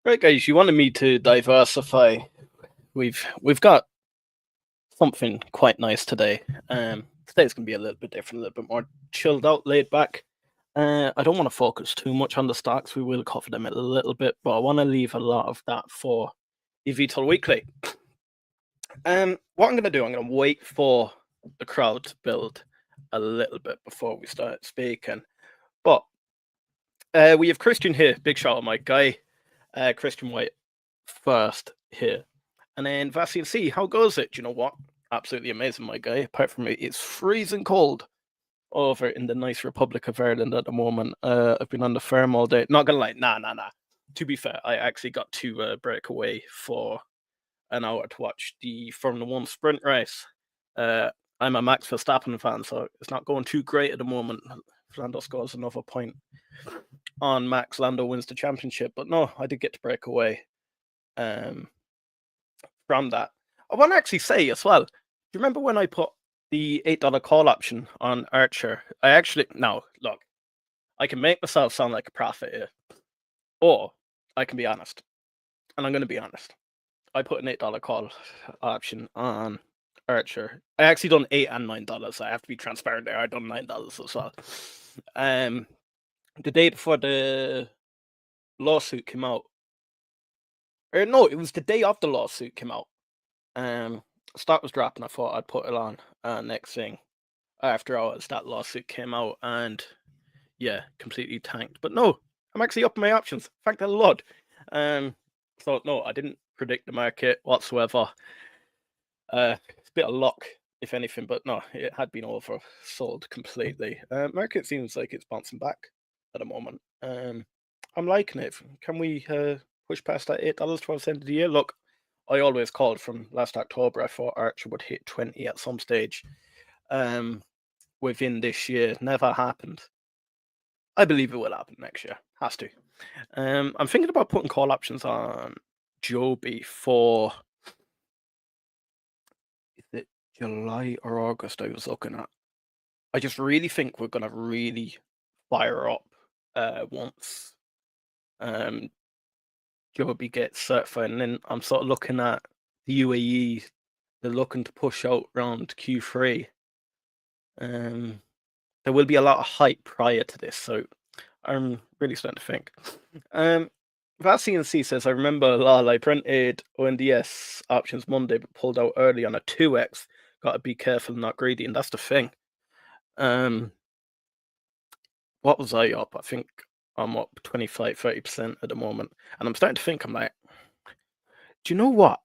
Right, guys, you wanted me to diversify. We've got something quite nice today. Today's gonna be a little bit different, a little bit more chilled out, laid back. I don't want to focus too much on the stocks. We will cover them a little bit, but I want to leave a lot of that for eVTOL Weekly. What I'm gonna do, I'm gonna wait for the crowd to build a little bit before we start speaking. But we have Christian here. Big shout out, my guy. Christian White first here. And then Vassian C, how goes it? Do you know what? Absolutely amazing, my guy. Apart from it, it's freezing cold over in the nice Republic of Ireland at the moment. I've been on the farm all day. Not gonna lie, nah. To be fair, I actually got to break away for an hour to watch the Formula One sprint race. I'm a Max Verstappen fan, so it's not going too great at the moment. Lando scores another point on Max. Lando wins the championship, but no, I did get to break away from that. I want to actually say as well, do you remember when I put the $8 call option on ACHR? Now, look, I can make myself sound like a prophet here, or I can be honest, and I'm going to be honest. I put an $8 call option on ACHR. I actually done $8 and $9. I have to be transparent there. I done $9 as well. The day before the lawsuit came out, or no, it was the day of the lawsuit came out. Stock was dropping. I thought I'd put it on. Next thing, after hours, that lawsuit came out, and yeah, completely tanked. But no, I'm actually up my options. Thank the Lord. So no, I didn't predict the market whatsoever. It's a bit of luck, if anything, but no, it had been oversold completely. Market seems like it's bouncing back at the moment. I'm liking it. Can we push past that $8 towards the end of the year? Look, I always called from last October. I thought ACHR would hit 20 at some stage within this year. Never happened. I believe it will happen next year. Has to. I'm thinking about putting call options on Joby for, is it July or August I was looking at. I just really think we're going to really fire up once Joby gets certified. And then I'm sort of looking at the UAE. They're looking to push out around Q3. There will be a lot of hype prior to this, so I'm really starting to think. Vassian C says, I remember lol, I printed ONDS options Monday but pulled out early on a 2x. Gotta be careful, not greedy, and that's the thing. What was I up? I think I'm up 25-30% at the moment. And I'm starting to think, I'm like, do you know what?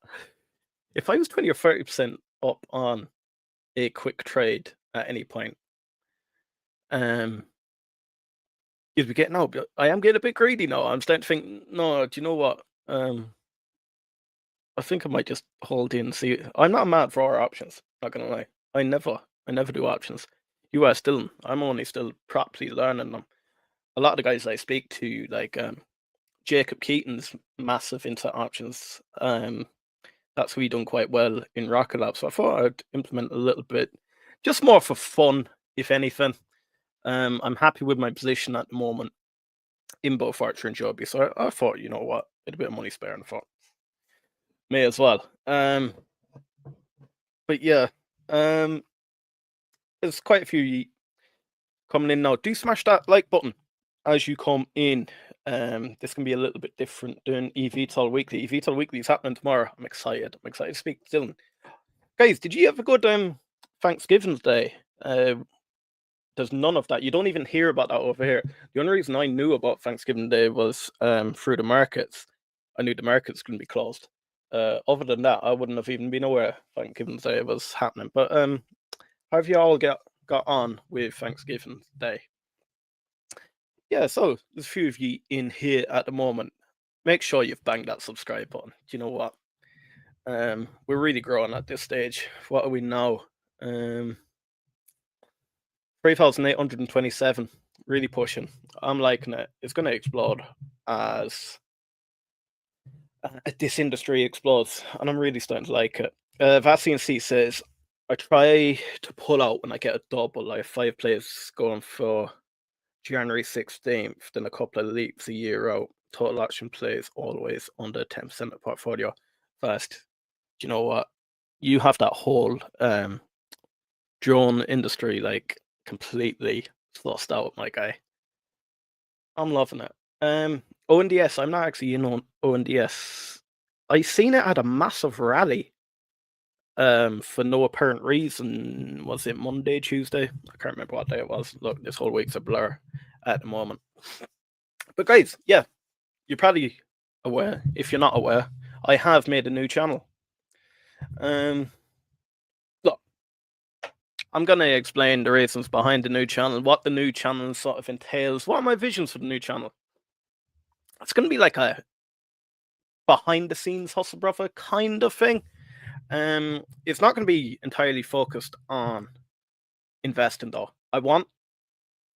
If I was 20 or 30% up on a quick trade at any point, you'd be getting out. I am getting a bit greedy now. I'm starting to think, no, do you know what? I think I might just hold in and see. I'm not mad for our options, not gonna lie. I never do options. You are still, I'm only still properly learning them. A lot of the guys I speak to, like Jacob Keaton's massive into options. That's who he done quite well in Rocket Lab. So I thought I'd implement a little bit, just more for fun, if anything. I'm happy with my position at the moment in both ACHR and Joby. So I thought, you know what, a bit of money spare, and I thought, may as well. But yeah, there's quite a few coming in now. Do smash that like button as you come in. This can be a little bit different than eVTOL Weekly. eVTOL Weekly is happening tomorrow. I'm excited. I'm excited to speak to Dylan. Guys, did you have a good Thanksgiving Day? There's none of that. You don't even hear about that over here. The only reason I knew about Thanksgiving Day was through the markets. I knew the markets couldn't be closed. Other than that, I wouldn't have even been aware Thanksgiving Day was happening. But how have you all got on with Thanksgiving Day? Yeah, so there's a few of you in here at the moment. Make sure you've banged that subscribe button. Do you know what? We're really growing at this stage. What are we now? 3,827. Really pushing. I'm liking it. It's going to explode as this industry explodes, and I'm really starting to like it. Vassian C says, I try to pull out when I get a double. I have 5 players going for January 16th, then a couple of leaps a year out. total action plays always under 10% of portfolio. First, do you know what? You have that whole drone industry like completely lost out, my guy. I'm loving it. ONDS, I'm not actually in on ONDS. I seen it at a massive rally for no apparent reason. Was it Monday, Tuesday? I can't remember what day it was. Look, this whole week's a blur at the moment. But guys, yeah, you're probably aware. If you're not aware, I have made a new channel. Look, I'm gonna explain the reasons behind the new channel, what the new channel sort of entails, what are my visions for the new channel. It's gonna be like a behind the scenes hustle brother kind of thing. It's not gonna be entirely focused on investing though. I want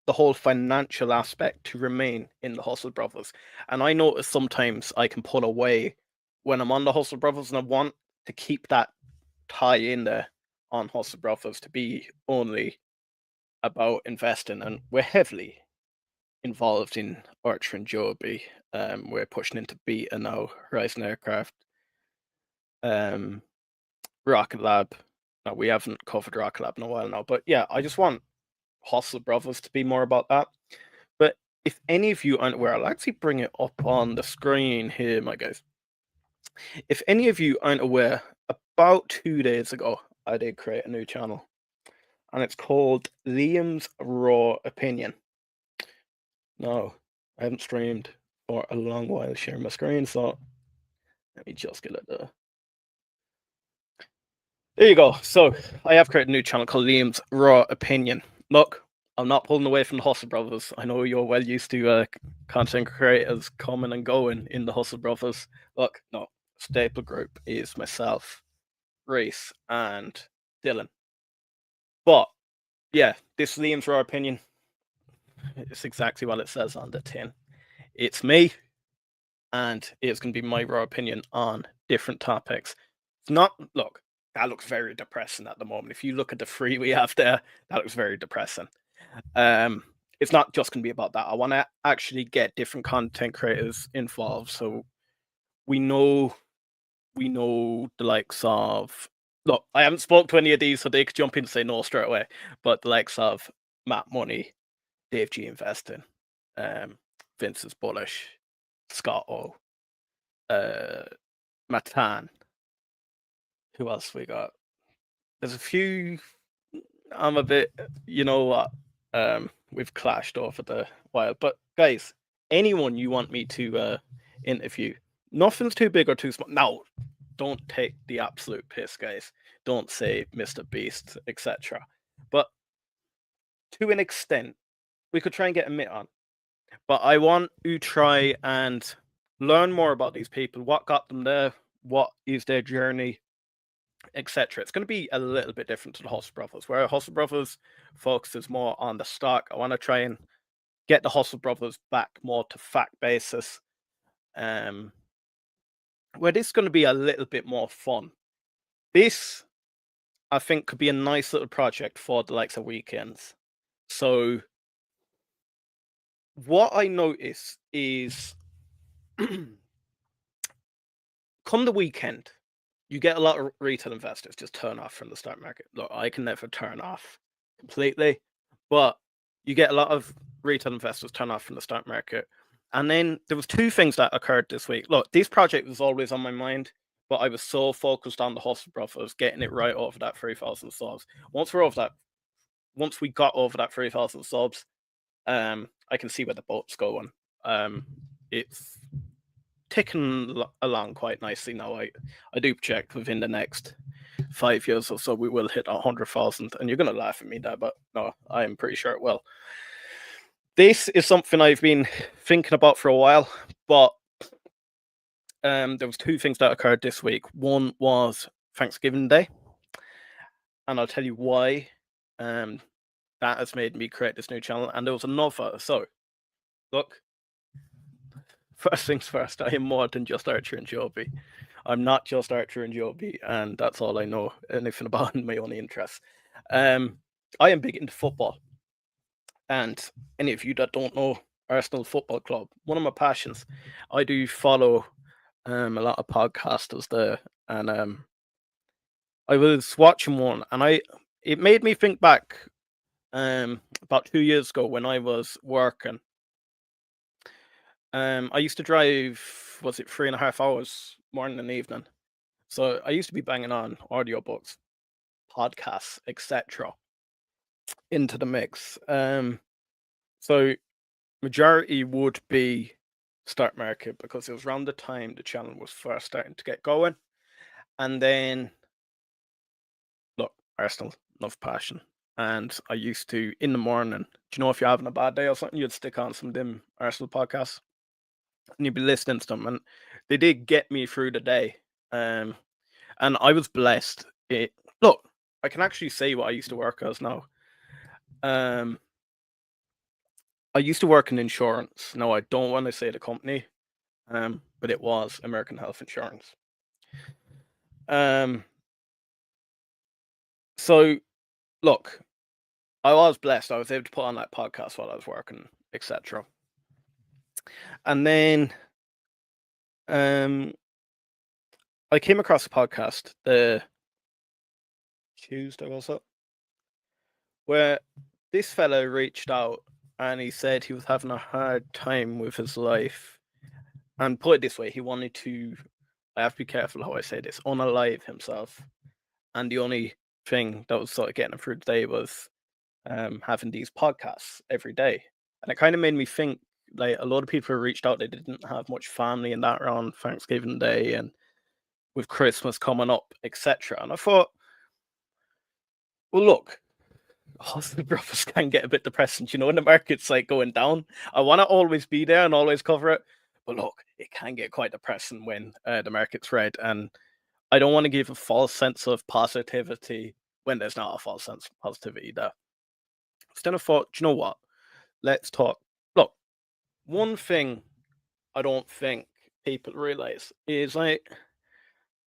the whole financial aspect to remain in the Hustle Brothers. And I notice sometimes I can pull away when I'm on the Hustle Brothers, and I want to keep that tie in there on Hustle Brothers to be only about investing. And we're heavily involved in Aviation and Joby. We're pushing into beta now, Horizon Aircraft, Rocket Lab. No, we haven't covered Rocket Lab in a while now, but yeah, I just want Hustle Brothers to be more about that. But if any of you aren't aware, I'll actually bring it up on the screen here, my guys. If any of you aren't aware, about 2 days ago, I did create a new channel, and it's called Liam's Raw Opinion. No, I haven't streamed for a long while sharing my screen, so let me just get it there. There you go. So I have created a new channel called Liam's Raw Opinion. Look, I'm not pulling away from the Hustle Brothers. I know you're well used to content creators coming and going in the Hustle Brothers. Look, no, staple group is myself, Reese, and Dylan. But yeah, this Liam's Raw Opinion, it's exactly what it says on the tin. It's me, and it's going to be my raw opinion on different topics. It's not, look, that looks very depressing at the moment. If you look at the free we have there, that looks very depressing. It's not just going to be about that. I want to actually get different content creators involved, so we know the likes of, look, I haven't spoken to any of these, so they could jump in and say no straight away. But the likes of Matt Money, Dave G Investing, Vince's Bullish, Scott O, Matan. Who else we got? There's a few. I'm a bit, you know what? We've clashed over the while, but guys, anyone you want me to interview, nothing's too big or too small. Now, don't take the absolute piss, guys. Don't say Mr. Beast, etc. But to an extent, we could try and get a Mitt on. But I want to try and learn more about these people. What got them there? What is their journey? Etc. It's going to be a little bit different to the Hustle Brothers, where Hustle Brothers focuses more on the stock. I want to try and get the Hustle Brothers back more to fact basis, where this is going to be a little bit more fun. This, I think, could be a nice little project for the likes of weekends. So what I notice is come the weekend, you get a lot of retail investors just turn off from the stock market. Look, I can never turn off completely, but you get a lot of retail investors turn off from the stock market. And then there was two things that occurred this week. Look, this project was always on my mind, but I was so focused on the Hustle Brothers, getting it right over that 3,000 subs. Once we got over that 3,000 subs, I can see where the boat's going. It's ticking along quite nicely now. I do project within the next 5 years or so we will hit 100,000, and you're gonna laugh at me there, but no, I am pretty sure it will. This is something I've been thinking about for a while, but there was two things that occurred this week. One was Thanksgiving Day, and I'll tell you why that has made me create this new channel. And there was another. So look, first things first, I am more than just Aviation and Joby. I'm not just Aviation and Joby, and that's all I know anything about in my own interests. I am big into football. And any of you that don't know, Arsenal Football Club. One of my passions. I do follow a lot of podcasters there, and I was watching one, and it made me think back about 2 years ago when I was working. I used to drive, was it 3.5 hours morning and evening? So I used to be banging on audiobooks, podcasts, etc. into the mix. So majority would be Start Market because it was around the time the channel was first starting to get going. And then look, Arsenal, love passion. And I used to in the morning, do you know if you're having a bad day or something, you'd stick on some of them Arsenal podcasts and you'd be listening to them. And they did get me through the day. And I was blessed. Look, I can actually say what I used to work as now. I used to work in insurance. Now I don't want to say the company, but it was American Health Insurance. So look, I was blessed. I was able to put on that podcast while I was working, etc. And then I came across a podcast the Tuesday, was it? Where this fellow reached out and he said he was having a hard time with his life. And put it this way, he wanted to, I have to be careful how I say this, unalive himself. And the only thing that was sort of getting him through the day was having these podcasts every day. And it kind of made me think, like, a lot of people who reached out, they didn't have much family and that around Thanksgiving Day and with Christmas coming up, etc. And I thought, well, look, hospital brothers can get a bit depressing, when the market's like going down. I want to always be there and always cover it, but look, it can get quite depressing when the market's red, and I don't want to give a false sense of positivity when there's not a false sense of positivity there. So then I thought, do you know what? Let's talk. Look, one thing I don't think people realize is I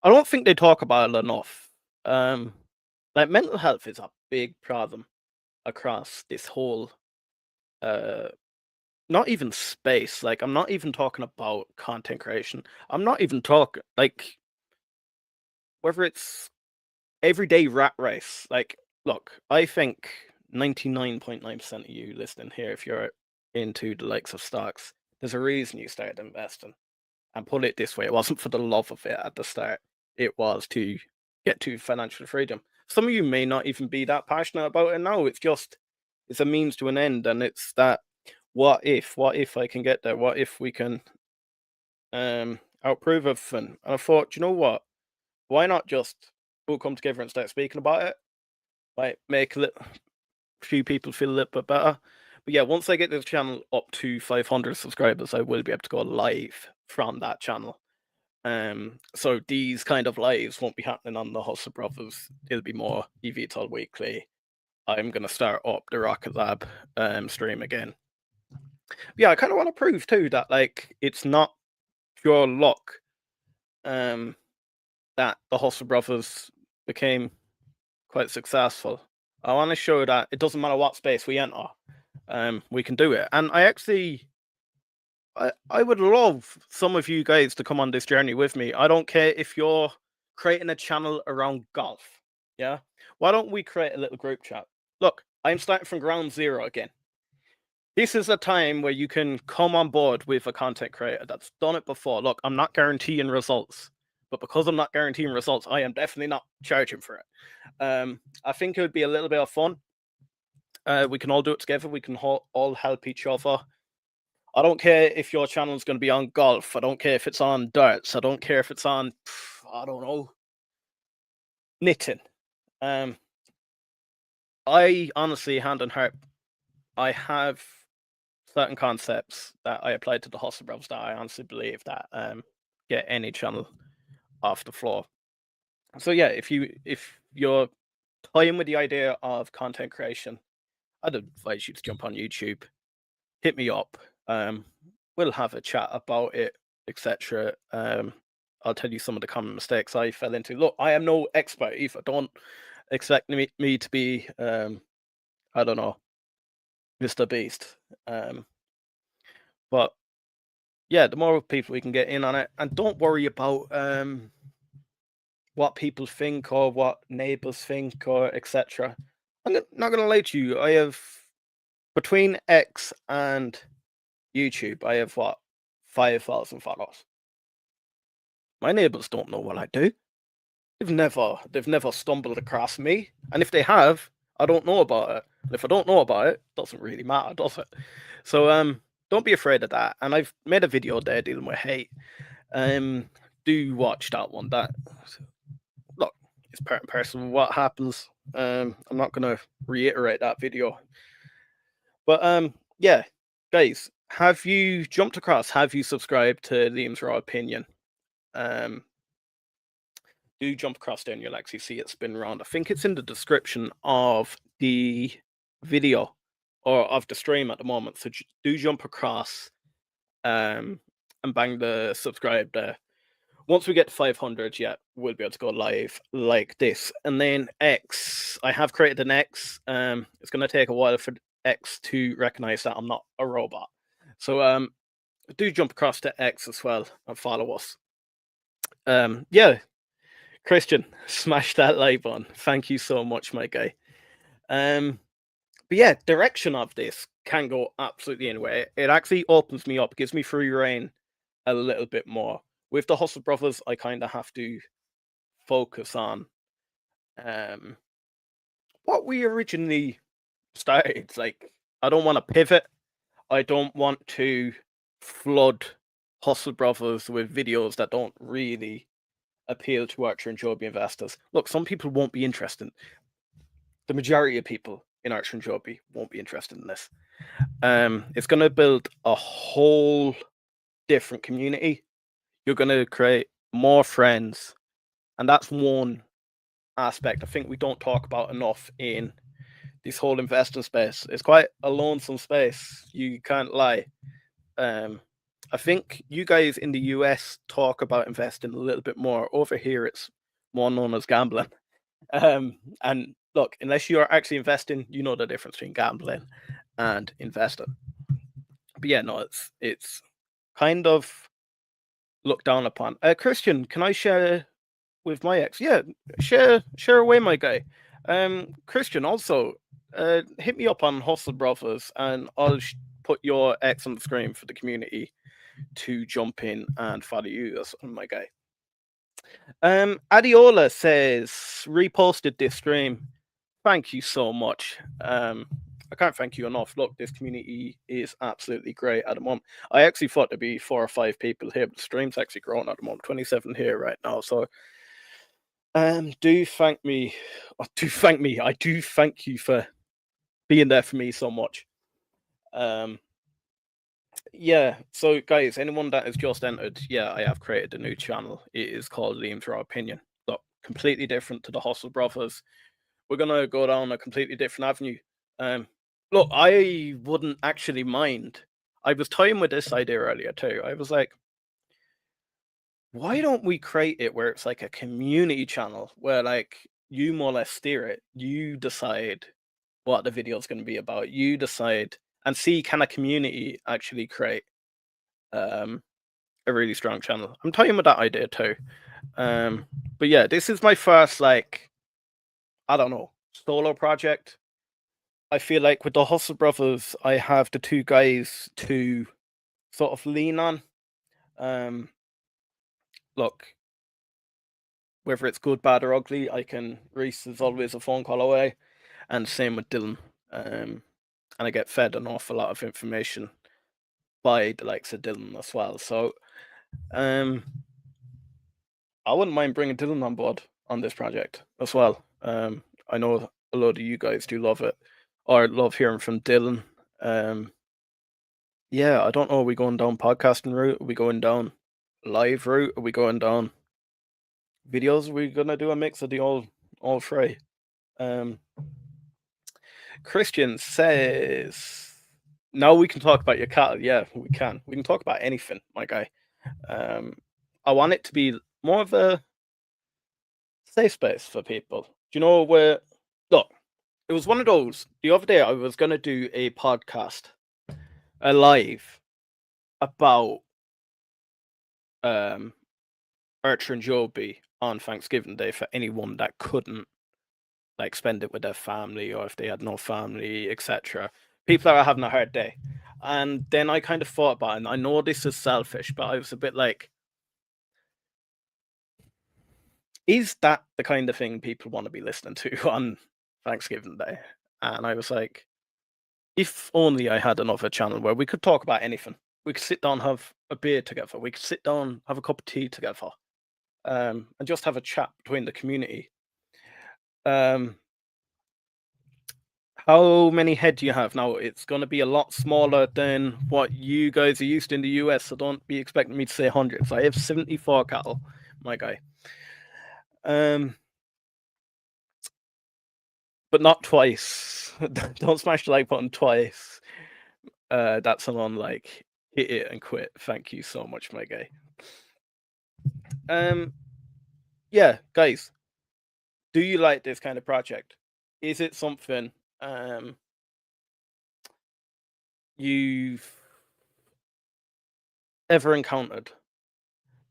don't think they talk about it enough. Like mental health is a big problem across this whole not even space. Like I'm not even talking about content creation. I'm not even talking like whether it's everyday rat race. Like, look, I think 99.9% of you listening here, if you're into the likes of stocks, there's a reason you started investing. And put it this way, it wasn't for the love of it at the start. It was to get to financial freedom. Some of you may not even be that passionate about it now. It's a means to an end, and it's that what if I can get there? What if we can outprove everything? And I thought, you know what? Why not just all come together and start speaking about it? Like make a few people feel a little bit better. But yeah, once I get this channel up to 500 subscribers, I will be able to go live from that channel. So these kind of lives won't be happening on the Hustle Brothers. It'll be more eVTOL Weekly. I'm gonna start up the Rocket Lab stream again. Yeah, I kind of want to prove too that like it's not pure luck that the Hustle Brothers became quite successful. I want to show that it doesn't matter what space we enter, we can do it. And I would love some of you guys to come on this journey with me. I don't care if you're creating a channel around golf. Yeah. Why don't we create a little group chat? Look, I'm starting from ground zero again. This is a time where you can come on board with a content creator that's done it before. Look, I'm not guaranteeing results, but because I'm not guaranteeing results, I am definitely not charging for it. I think it would be a little bit of fun. We can all do it together. We can all help each other. I don't care if your channel is going to be on golf. I don't care if it's on darts. I don't care if it's on, I don't know, knitting. I honestly, hand on heart, I have certain concepts that I applied to the Hustle Bros that I honestly believe that get any channel off the floor. So yeah, if you're toying with the idea of content creation, I'd advise you to jump on YouTube, hit me up. We'll have a chat about it, etc. I'll tell you some of the common mistakes I fell into. Look, I am no expert either. Don't expect me to be, I don't know, Mr. Beast. But yeah, the more people we can get in on it, and don't worry about what people think or what neighbors think or etc. I'm not gonna lie to you. I have between X and YouTube, I have what 5,000 followers. My neighbors don't know what I do. They've never stumbled across me, and if they have, I don't know about it. And if I don't know about it, it doesn't really matter, does it? So don't be afraid of that. And I've made a video there dealing with hate. Do watch that one. That look, it's part and parcel of what happens. I'm not gonna reiterate that video, but yeah, guys, have you jumped across? Have you subscribed to Liam's Raw Opinion? Um, do jump across there and you'll actually see it spin around. I think it's in the description of the video or of the stream at the moment. So do jump across and bang the subscribe there. Once we get to 500, yeah, we'll be able to go live like this. And then X, I have created an X. It's going to take a while for X to recognize that I'm not a robot. So do jump across to X as well and follow us. Yeah, Christian, smash that like button. Thank you so much, my guy. But yeah, direction of this can go absolutely anywhere. It actually opens me up, gives me free reign a little bit more. With the Hustle Brothers, I kind of have to focus on what we originally started. Like, I don't want to pivot. I don't want to flood Hustle Brothers with videos that don't really appeal to ACHR and Joby investors. Look, some people won't be interested. The majority of people in ACHR and Joby won't be interested in this. It's going to build a whole different community. You're going to create more friends, and that's one aspect I think we don't talk about enough in this whole investing space. It's quite a lonesome space. You can't lie. I think you guys in the US talk about investing a little bit more. Over here, it's more known as gambling. And look, unless you are actually investing, you know the difference between gambling and investing. But yeah, no, it's kind of looked down upon. Christian, can I share with my ex? Yeah, share away, my guy. Christian, also, hit me up on Hustle Brothers, and I'll put your ex on the screen for the community to jump in and follow you. That's my guy. Adiola says reposted this stream. Thank you so much. I can't thank you enough. Look, this community is absolutely great at the moment. I actually thought there'd be 4 or 5 people here, but the stream's actually growing at the moment. 27 here right now. So do thank me. I do thank you for being there for me so much. Yeah, so guys, anyone that has just entered, yeah, I have created a new channel. It is called Liam's Raw Opinion. Look, completely different to the Hustle Brothers. We're gonna go down a completely different avenue. Look, I wouldn't actually mind. I was toying with this idea earlier too. I was like, why don't we create it where it's like a community channel where like you more or less steer it, you decide what the video is going to be about, you decide and see can a community actually create a really strong channel. I'm toying with that idea too. But yeah, this is my first like I don't know solo project. I feel like with the Hustle Brothers, I have the 2 guys to sort of lean on. Look, whether it's good, bad, or ugly, Reese is always a phone call away, and same with Dylan. And I get fed an awful lot of information by the likes of Dylan as well. So, I wouldn't mind bringing Dylan on board on this project as well. I know a lot of you guys do love it, or love hearing from Dylan. Yeah, I don't know. Are we going down podcasting route? Are we going down live route? Are we going down videos? Are we gonna do a mix of the all 3? Christian says, "Now we can talk about your cattle." Yeah, we can. We can talk about anything, my guy. I want it to be more of a safe space for people. Do you know where? Look, it was one of those. The other day, I was gonna do a podcast, a live, about ACHR and Joby on Thanksgiving Day for anyone that couldn't like spend it with their family, or if they had no family, etc. People are having a hard day. And then I kind of thought about it, and I know this is selfish, but I was a bit like, is that the kind of thing people want to be listening to on Thanksgiving Day? And I was like, if only I had another channel where we could talk about anything. We could sit down, have a beer together. We could sit down, have a cup of tea together, and just have a chat between the community. Um, how many head do you have now? It's going to be a lot smaller than what you guys are used to in the US, so don't be expecting me to say hundreds. I have 74 cattle, my guy. But not twice. Don't smash the like button twice. That's someone like hit it and quit. Thank you so much, my guy. Yeah, guys, do you like this kind of project? Is it something you've ever encountered?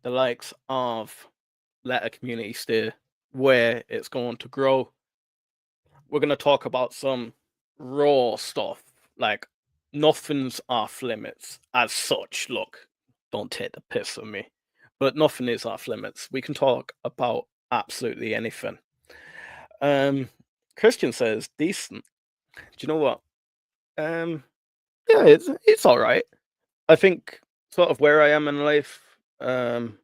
The likes of let a community steer where it's going to grow. We're going to talk about some raw stuff, like nothing's off limits as such. Look, don't take the piss of me, but nothing is off limits. We can talk about absolutely anything. Christian says decent. Do you know what? Yeah, it's all right. I think sort of where I am in life, I'm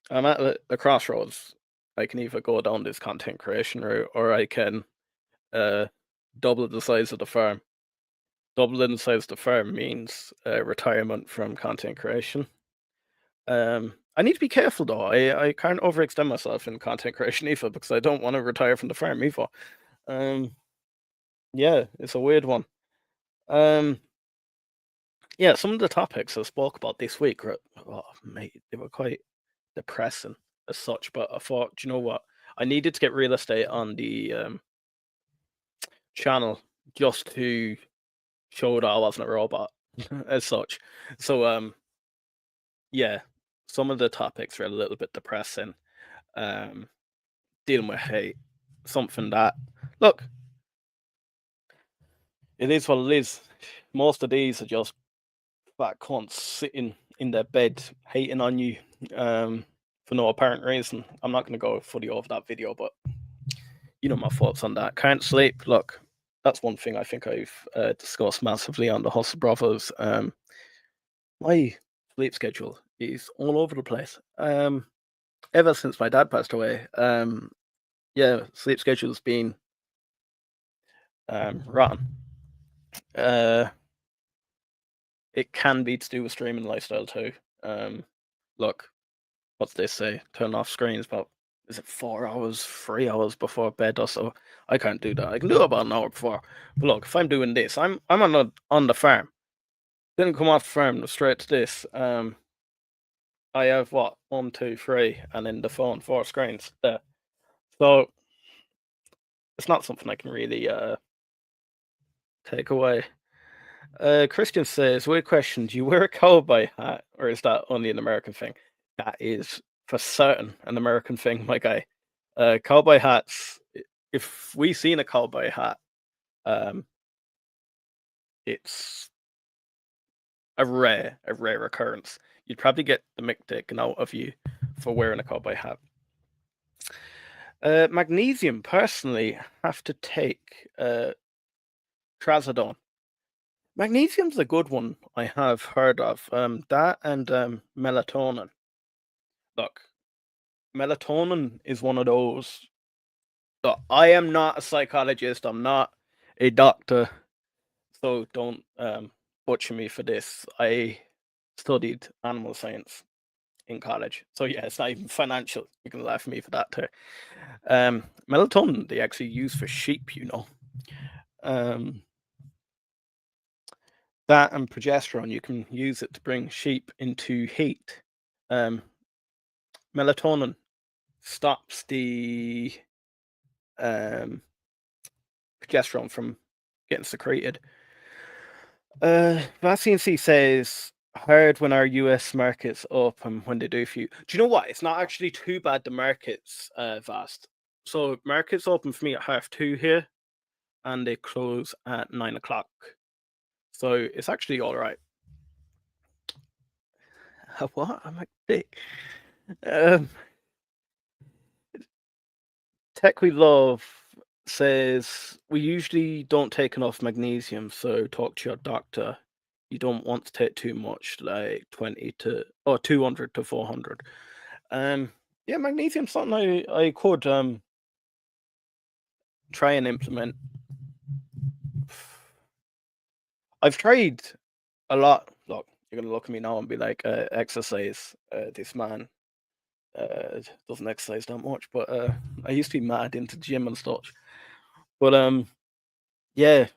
at a crossroads. I can either go down this content creation route, or I can double the size of the farm. Doubling the size of the farm means retirement from content creation. I need to be careful though. I can't overextend myself in content creation either, because I don't want to retire from the farm either. Yeah, it's a weird one. Yeah, some of the topics I spoke about this week were, oh, mate, they were quite depressing as such. But I thought, do you know what? I needed to get real estate on the channel just to show that I wasn't a robot as such. So yeah, some of the topics were a little bit depressing. Dealing with hate, something that, look, it is what it is. Most of these are just fat cunts sitting in their bed hating on you for no apparent reason. I'm not going to go fully over that video, but you know my thoughts on that. Can't sleep. Look, that's one thing I think I've discussed massively on the Hustle Brothers. My sleep schedule is all over the place. Ever since my dad passed away, yeah, sleep schedule's been rotten. It can be to do with streaming lifestyle too. Look, what's they say? Turn off screens about, is it 4 hours, 3 hours before bed or so? I can't do that. I can do it about an hour before. But look, if I'm doing this, I'm on the farm. Didn't come off the farm straight to this. I have what, 1, 2, 3, and then the phone, 4 screens there. So it's not something I can really take away. Christian says, weird question. Do you wear a cowboy hat, or is that only an American thing? That is for certain an American thing, my guy. Cowboy hats, if we seen a cowboy hat, it's a rare occurrence. You'd probably get the mick taken out of you for wearing a cowboy hat. Magnesium, personally, have to take trazodone. Magnesium's a good one I have heard of. That and melatonin. Look, melatonin is one of those. Look, I am not a psychologist. I'm not a doctor, so don't butcher me for this. I studied animal science in college, so yeah, it's not even financial. You can laugh at me for that too. Melatonin they actually use for sheep, you know. That and progesterone, you can use it to bring sheep into heat. Melatonin stops the progesterone from getting secreted. Vaccine C says hard when our US markets open when they do for you. Do you know what? It's not actually too bad, the markets, Vast. So markets open for me at 2:30 here, and they close at 9 o'clock. So it's actually all right. What? I'm like dick. Um, Tech We Love says we usually don't take enough magnesium, so talk to your doctor. You don't want to take too much, like 20 to or 200 to 400. Um, yeah, magnesium's something I could try and implement. I've tried a lot. Look, you're gonna look at me now and be like, exercise. This man doesn't exercise that much, but I used to be mad into gym and stuff. But yeah, do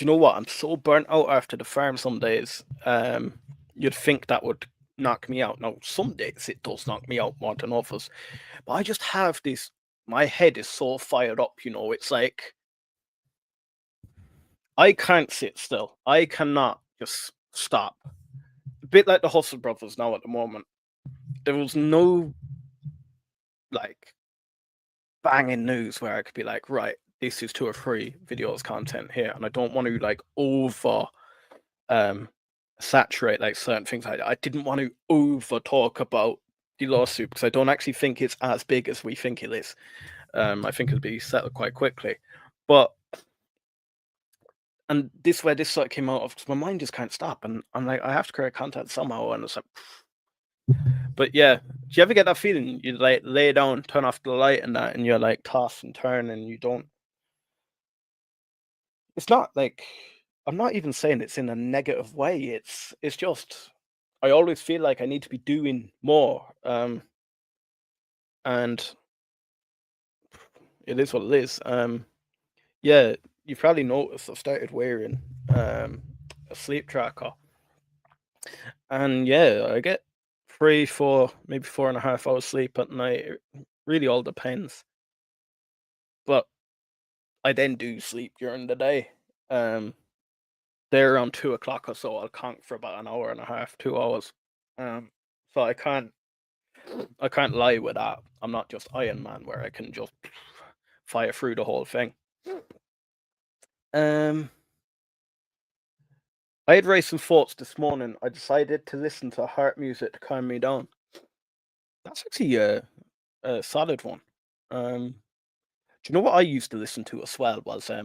you know what? I'm so burnt out after the farm some days. You'd think that would knock me out. Now, some days it does knock me out more than others. But I just have this, my head is so fired up, it's like I can't sit still. I cannot just stop. A bit like the Hustle Brothers now at the moment. There was no like banging news where I could be like, right, this is 2 or 3 videos content here, and I don't want to like over um saturate like certain things. I didn't want to over talk about the lawsuit because I don't actually think it's as big as we think it is. I think it'll be settled quite quickly. But and this where this sort of came out of because my mind just can't stop, and I'm like, I have to create content somehow, and it's like, but yeah, do you ever get that feeling? You like lay down, turn off the light, and that, and you're like toss and turn, and you don't. It's not like I'm not even saying it's in a negative way. It's just I always feel like I need to be doing more, and it is what it is. Yeah, you've probably noticed I've started wearing a sleep tracker. And yeah, I get 3, 4, maybe 4.5 hours sleep at night. It really all depends. But I then do sleep during the day. Um, there around 2 o'clock or so, I'll conk for about an hour and a half, 2 hours. So I can't lie with that. I'm not just Iron Man where I can just fire through the whole thing. Um, I had racing thoughts this morning. I decided to listen to heart music to calm me down. That's actually a solid one. Do you know what I used to listen to as well was do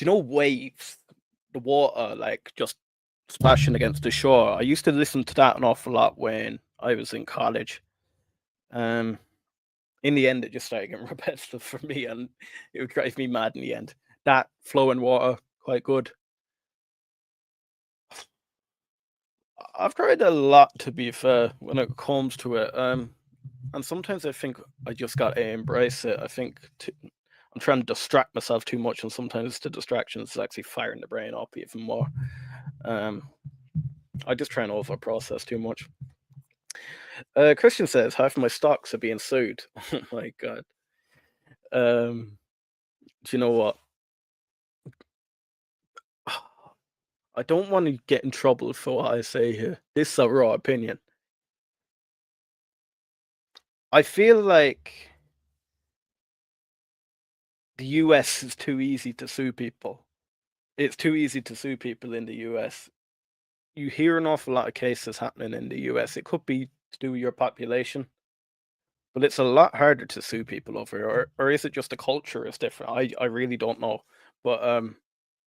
you know waves? The water like just splashing against the shore. I used to listen to that an awful lot when I was in college. Um in the end it just started getting repetitive for me and it would drive me mad in the end. That flowing water, quite good. I've tried a lot to be fair when it comes to it. And sometimes I think I just got to embrace it. I think I'm trying to distract myself too much, and sometimes the distraction is actually firing the brain up even more. Um, I just try and over process too much. Christian says half of my stocks are being sued. Oh my god. Do you know what? I don't want to get in trouble for what I say here. This is a raw opinion. I feel like the US is too easy to sue people. It's too easy to sue people in the US. You hear an awful lot of cases happening in the US. It could be to do with your population, but it's a lot harder to sue people over, or is it just the culture is different? I really don't know. But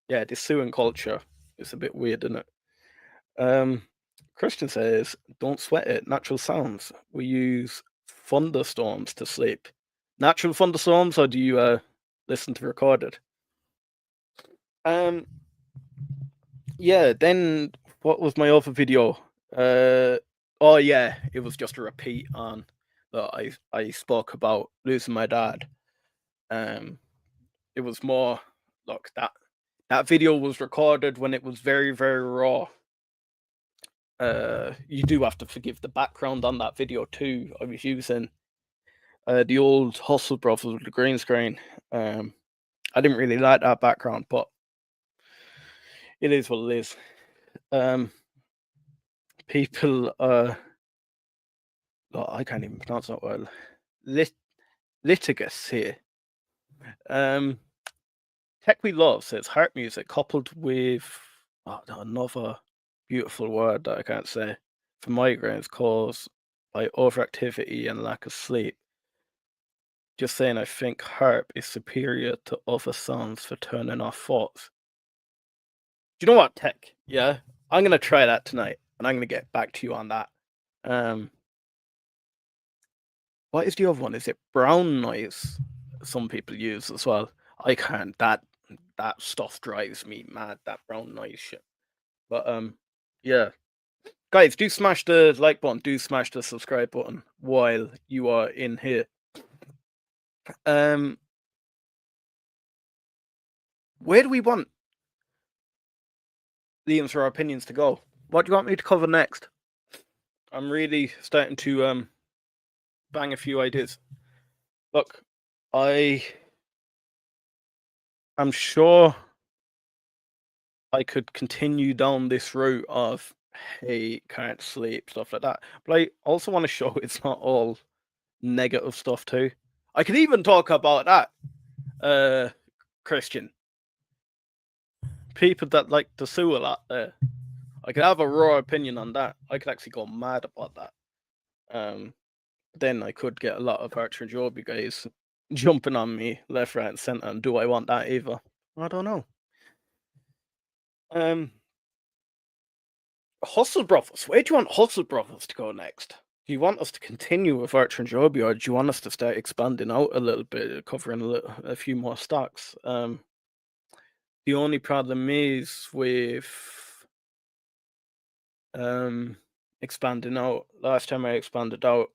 yeah, this suing culture is a bit weird, isn't it? Um, Christian says, "Don't sweat it. Natural sounds. We use thunderstorms to sleep. Natural thunderstorms, or do you listen to recorded?" Um, yeah. Then what was my other video? Oh yeah, it was just a repeat on that I spoke about losing my dad. Um, it was more look that video was recorded when it was very very raw. You do have to forgive the background on that video too. I was using the old Hustle Brothers with the green screen. I didn't really like that background, but It is what it is. People oh, I can't even pronounce that word. Litigus here. Tech We Love says harp music coupled with another beautiful word that I can't say for migraines caused by overactivity and lack of sleep. Just saying, I think harp is superior to other songs for turning off thoughts. Do you know what, Tech? Yeah, I'm gonna try that tonight, and I'm gonna get back to you on that. What is the other one? Is it brown noise? Some people use as well. I can't. That stuff drives me mad. That brown noise shit. But yeah, guys, do smash the like button. Do smash the subscribe button while you are in here. Where do we want Liam's or our opinions to go? What do you want me to cover next? I'm really starting to bang a few ideas. Look, I'm sure I could continue down this route of hey, can't sleep, stuff like that. But I also want to show it's not all negative stuff too. I could even talk about that. Christian. People that like to sue a lot there. I could have a raw opinion on that. I could actually go mad about that. Then I could get a lot of ACHR and Joby guys jumping on me left, right, and centre. And do I want that either? I don't know. Hustle Brothers. Where do you want Hustle Brothers to go next? Do you want us to continue with ACHR and Joby, or do you want us to start expanding out a little bit, covering a few more stocks? The only problem is with expanding out. Last time I expanded out,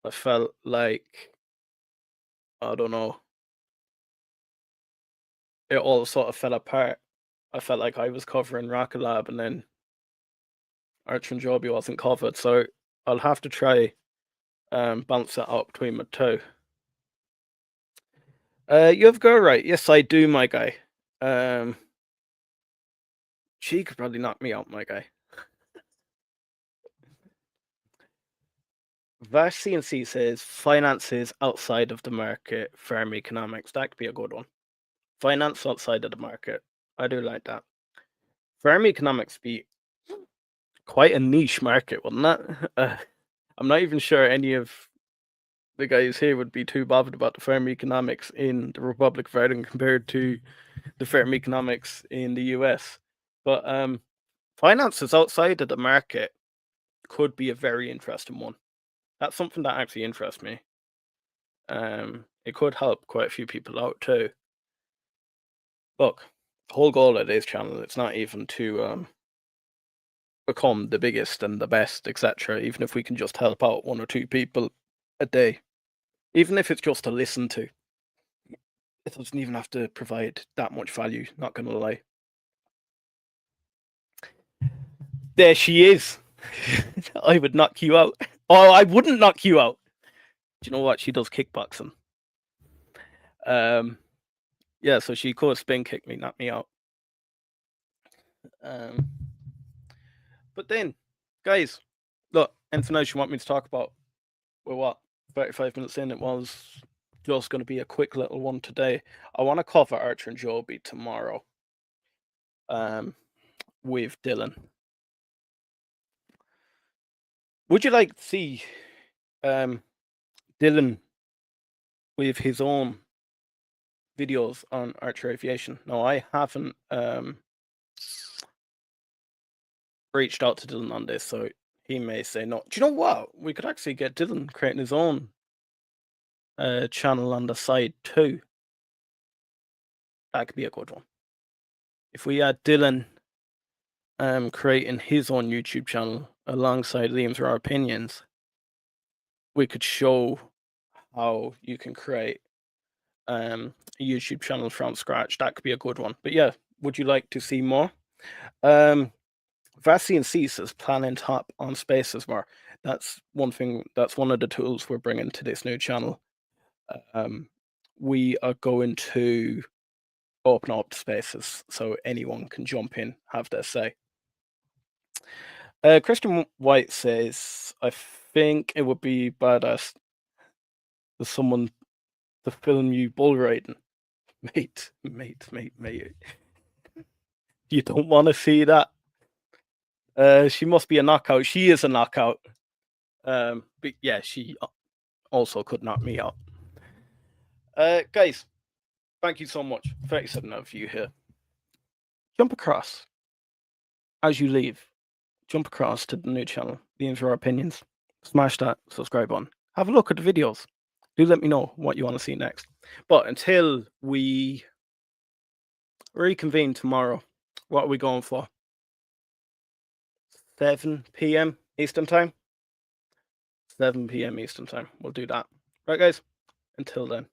I felt like, I don't know, it all sort of fell apart. I felt like I was covering Rocket Lab and then ACHR and Joby wasn't covered, so I'll have to try balance that out between the two. You have go right. Yes, I do, my guy. She could probably knock me out, my guy. Vash CNC says finances outside of the market, firm economics. That could be a good one. Finance outside of the market. I do like that. Firm economics be quite a niche market, wouldn't that? I'm not even sure any of the guys here would be too bothered about the firm economics in the Republic of Ireland compared to the firm economics in the US. But finances outside of the market could be a very interesting one. That's something that actually interests me. It could help quite a few people out too. Look, the whole goal of this channel, it's not even to become the biggest and the best, etc. Even if we can just help out one or two people a day, even if it's just to listen to, it doesn't even have to provide that much value. Not gonna lie. There she is. I would knock you out. Oh, I wouldn't knock you out. Do you know what? She does kickboxing. Yeah, so she could spin kick me, knock me out. But then, guys, look, anything else you want me to talk about? We're what, 35 minutes in? It was just going to be a quick little one today. I want to cover ACHR and Joby tomorrow with Dylan. Would you like to see Dylan with his own videos on ACHR Aviation? No, I haven't reached out to Dylan on this, so he may say no. Do you know what? We could actually get Dylan creating his own channel on the side too. That could be a good one. If we had Dylan creating his own YouTube channel alongside Liam's Raw Opinions, we could show how you can create a YouTube channel from scratch. That could be a good one. But yeah, would you like to see more? Vassian C says planning top on spaces more. That's one thing. That's one of the tools we're bringing to this new channel. We are going to open up spaces so anyone can jump in, have their say. Christian White says, I think it would be badass for someone to film you bull riding. Mate. You don't want to see that. She must be a knockout. She is a knockout. But yeah, she also could knock me out. Guys, thank you so much. 37 of you here. Jump across as you leave. Jump across to the new channel, the ACHR Opinions. Smash that subscribe button. Have a look at the videos. Do let me know what you want to see next. But until we reconvene tomorrow, what are we going for? 7 p.m. Eastern Time? 7 p.m. Eastern Time. We'll do that. Right, guys? Until then.